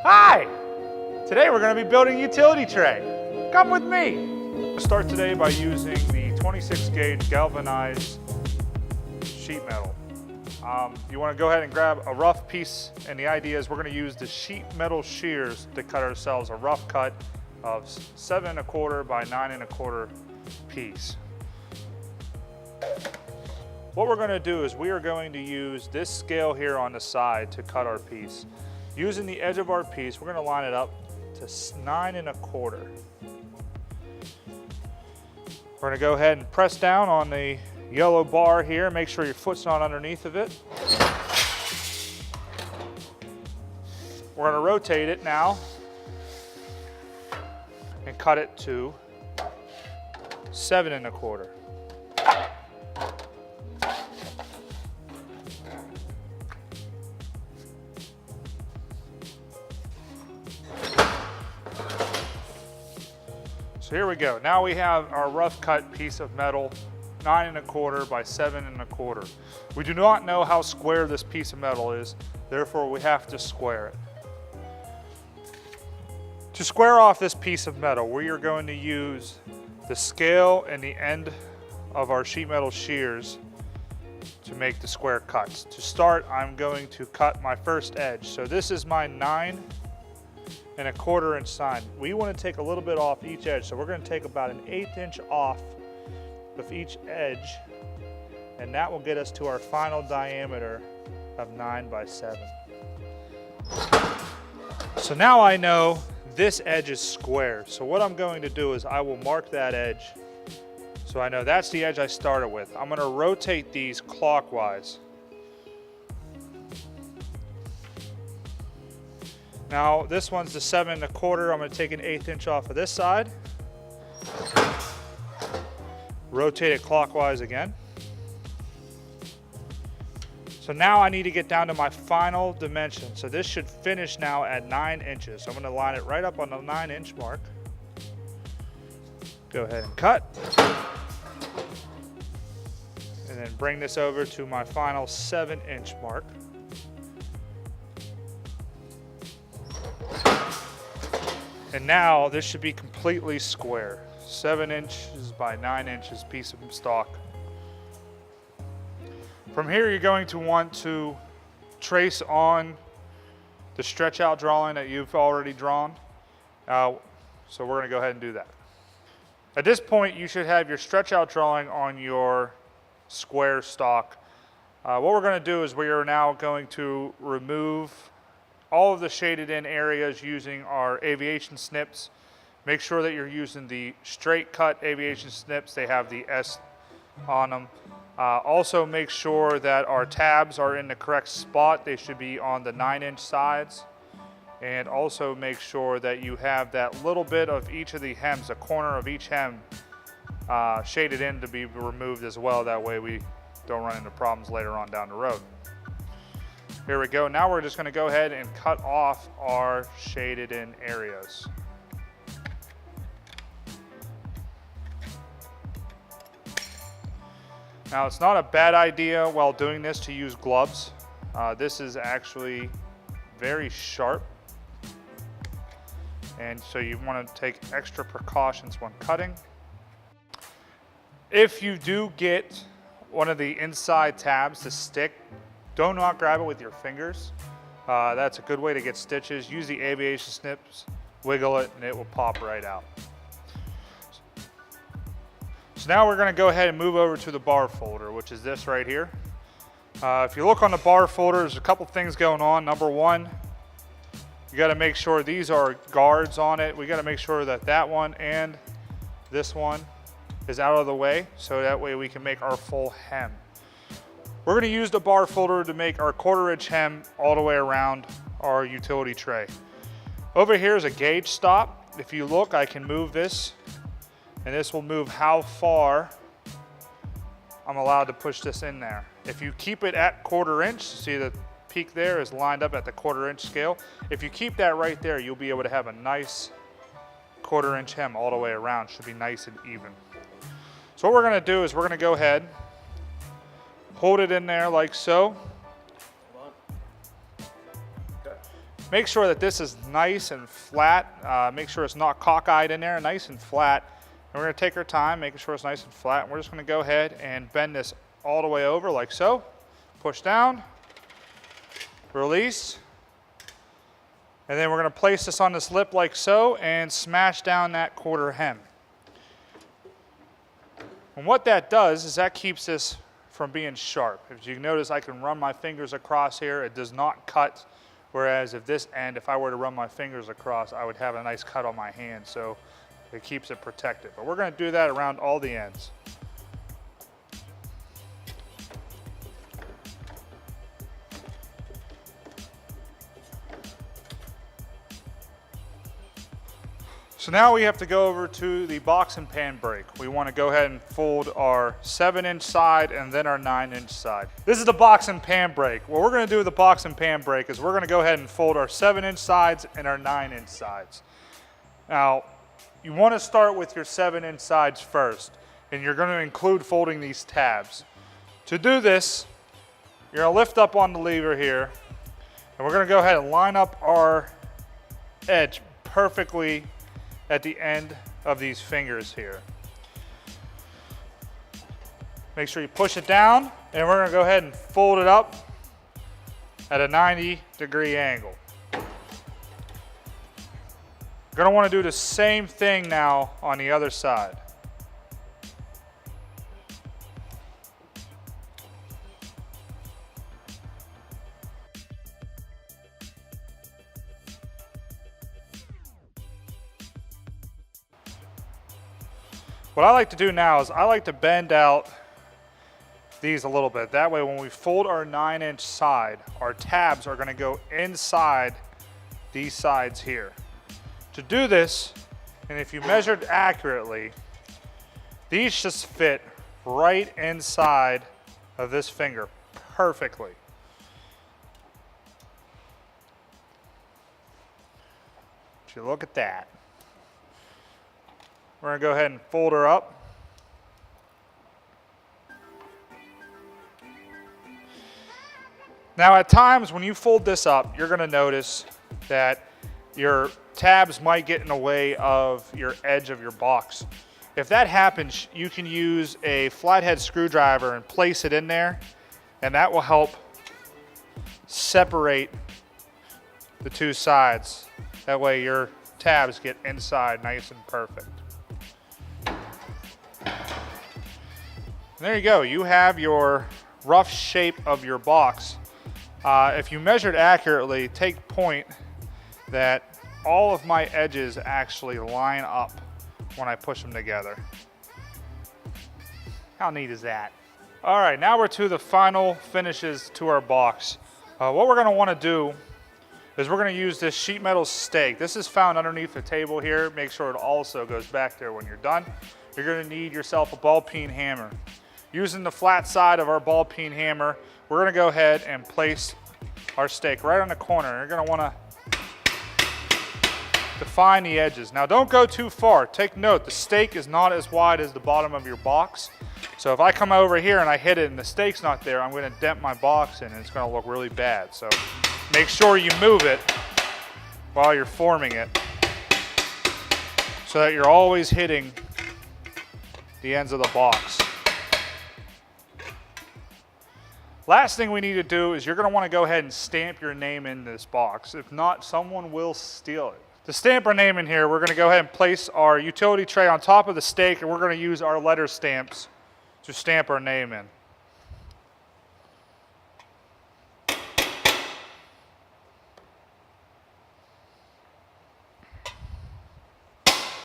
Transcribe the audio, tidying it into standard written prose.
Hi! Today we're going to be building a utility tray. Come with me. We'll start today by using the 26 gauge galvanized sheet metal. You want to go ahead and grab a rough piece, and the idea is we're going to use the sheet metal shears to cut ourselves a rough cut of 7 1/4 by 9 1/4 piece. What we're going to do is we are going to use this scale here on the side to cut our piece. Using the edge of our piece, we're going to line it up to 9 1/4. We're going to go ahead and press down on the yellow bar here. Make sure your foot's not underneath of it. We're going to rotate it now and cut it to 7 1/4. So here we go. Now we have our rough cut piece of metal, 9 1/4 by 7 1/4. We do not know how square this piece of metal is, therefore we have to square it. To square off this piece of metal, we are going to use the scale and the end of our sheet metal shears to make the square cuts. To start, I'm going to cut my first edge. So this is my 9 1/4 inch side. We want to take a little bit off each edge, so we're going to take about an 1/8 inch off of each edge, and that will get us to our final diameter of 9 by 7. So now I know this edge is square. So what I'm going to do is I will mark that edge so I know that's the edge I started with. I'm going to rotate these clockwise. Now this one's the 7 1/4. I'm going to take an 1/8 inch off of this side. Rotate it clockwise again. So now I need to get down to my final dimension. So this should finish now at 9 inches. So I'm going to line it right up on the 9 inch mark. Go ahead and cut. And then bring this over to my final 7 inch mark. And now this should be completely square. 7 inches by 9 inches piece of stock. From here, you're going to want to trace on the stretch out drawing that you've already drawn. So we're going to go ahead and do that. At this point, you should have your stretch out drawing on your square stock. What we're going to do is we are now going to remove all of the shaded in areas using our Aviation snips. Make sure that you're using the straight cut Aviation snips. They have the S on them. Also make sure that our tabs are in the correct spot. They should be on the 9 inch sides. And also make sure that you have that little bit of each of the hems, a corner of each hem shaded in to be removed as well. That way we don't run into problems later on down the road. Here we go. Now we're just going to go ahead and cut off our shaded in areas. Now it's not a bad idea while doing this to use gloves. This is actually very sharp, and so you want to take extra precautions when cutting. If you do get one of the inside tabs to stick, do not grab it with your fingers. That's a good way to get stitches. Use the Aviation snips, wiggle it, and it will pop right out. So now we're going to go ahead and move over to the bar folder, which is this right here. If you look on the bar folder, there's a couple things going on. Number one, you got to make sure these are guards on it. We got to make sure that that one and this one is out of the way, so that way we can make our full hem. We're going to use the bar folder to make our 1/4 inch hem all the way around our utility tray. Over here is a gauge stop. If you look, I can move this, and this will move how far I'm allowed to push this in there. If you keep it at 1/4 inch, see the peak there is lined up at the 1/4 inch scale. If you keep that right there, you'll be able to have a nice 1/4 inch hem all the way around. Should be nice and even. So what we're going to do is we're going to go ahead, hold it in there like so. Make sure that this is nice and flat. Make sure it's not cockeyed in there, nice and flat. And we're going to take our time, making sure it's nice and flat. And we're just going to go ahead and bend this all the way over like so. Push down, release. And then we're going to place this on this lip like so and smash down that quarter hem. And what that does is that keeps this from being sharp. As you can notice, I can run my fingers across here. It does not cut. Whereas if this end, if I were to run my fingers across, I would have a nice cut on my hand. So it keeps it protected. But we're going to do that around all the ends. So now we have to go over to the box and pan brake. We want to go ahead and fold our 7-inch side and then our 9-inch side. This is the box and pan brake. What we're going to do with the box and pan brake is we're going to go ahead and fold our 7-inch sides and our 9-inch sides. Now, you want to start with your 7-inch sides first, and you're going to include folding these tabs. To do this, you're going to lift up on the lever here, and we're going to go ahead and line up our edge perfectly at the end of these fingers here. Make sure you push it down, and we're gonna go ahead and fold it up at a 90-degree angle. Gonna wanna do the same thing now on the other side. What I like to do now is I like to bend out these a little bit. That way when we fold our 9-inch side, our tabs are going to go inside these sides here. To do this, and if you measured accurately, these just fit right inside of this finger perfectly. Would you look at that? We're going to go ahead and fold her up. Now at times when you fold this up, you're going to notice that your tabs might get in the way of your edge of your box. If that happens, you can use a flathead screwdriver and place it in there, and that will help separate the two sides. That way your tabs get inside nice and perfect. There you go, you have your rough shape of your box. If you measured accurately, take point that all of my edges actually line up when I push them together. How neat is that? All right, now we're to the final finishes to our box. What we're gonna wanna do is we're gonna use this sheet metal stake. This is found underneath the table here. Make sure it also goes back there when you're done. You're gonna need yourself a ball peen hammer. Using the flat side of our ball peen hammer, we're gonna go ahead and place our stake right on the corner. You're gonna wanna define the edges. Now don't go too far. Take note, the stake is not as wide as the bottom of your box. So if I come over here and I hit it and the stake's not there, I'm gonna dent my box in and it's gonna look really bad. So make sure you move it while you're forming it so that you're always hitting the ends of the box. Last thing we need to do is you're going to want to go ahead and stamp your name in this box. If not, someone will steal it. To stamp our name in here, we're going to go ahead and place our utility tray on top of the stake, and we're going to use our letter stamps to stamp our name in.